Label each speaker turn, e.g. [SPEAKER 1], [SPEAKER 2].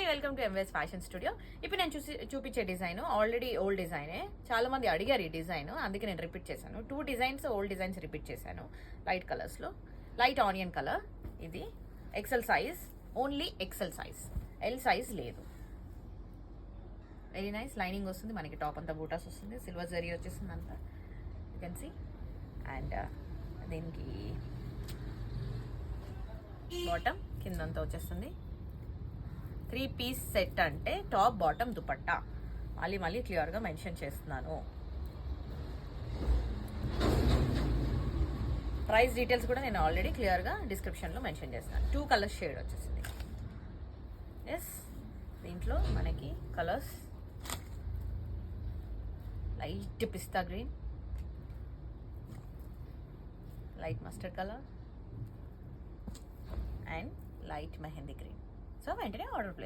[SPEAKER 1] Welcome to Emvees fashion studio. ఇప్పుడు నేను చూపించే డిజైన్ ఆల్రెడీ ఓల్డ్ డిజైనే. చాలా మంది అడిగారు ఈ డిజైన్, అందుకే నేను రిపీట్ చేశాను. 2 డిజైన్స్ ఓల్డ్ డిజైన్స్ రిపీట్ చేశాను లైట్ కలర్స్ లో. లైట్ ఆనియన్ కలర్, ఇది XL size, only XL size, L size లేదు. Very nice. లైనింగ్ వస్తుంది మనకి, టాప్ అంతా బూటాస్ వస్తుంది, సిల్వర్ జరీ వచ్చేస్తుంది అంతా, యూ కెన్ సీ. అండ్ దీనికి బాటమ్ కిందంతా వచ్చేస్తుంది. 3 పీస్ సెట్ అంటే టాప్ బాటమ్ దుపట్టా. మళ్ళీ క్లియర్గా మెన్షన్ చేస్తున్నాను. ప్రైస్ డీటెయిల్స్ కూడా నేను ఆల్రెడీ క్లియర్గా డిస్క్రిప్షన్లో మెన్షన్ చేస్తున్నాను. 2 కలర్స్ షేడ్ వచ్చేసింది. ఎస్, దీంట్లో మనకి colours light pista green, light mustard colour and light mehndi green. So వెంటనే ఆర్డర్ ప్లేస్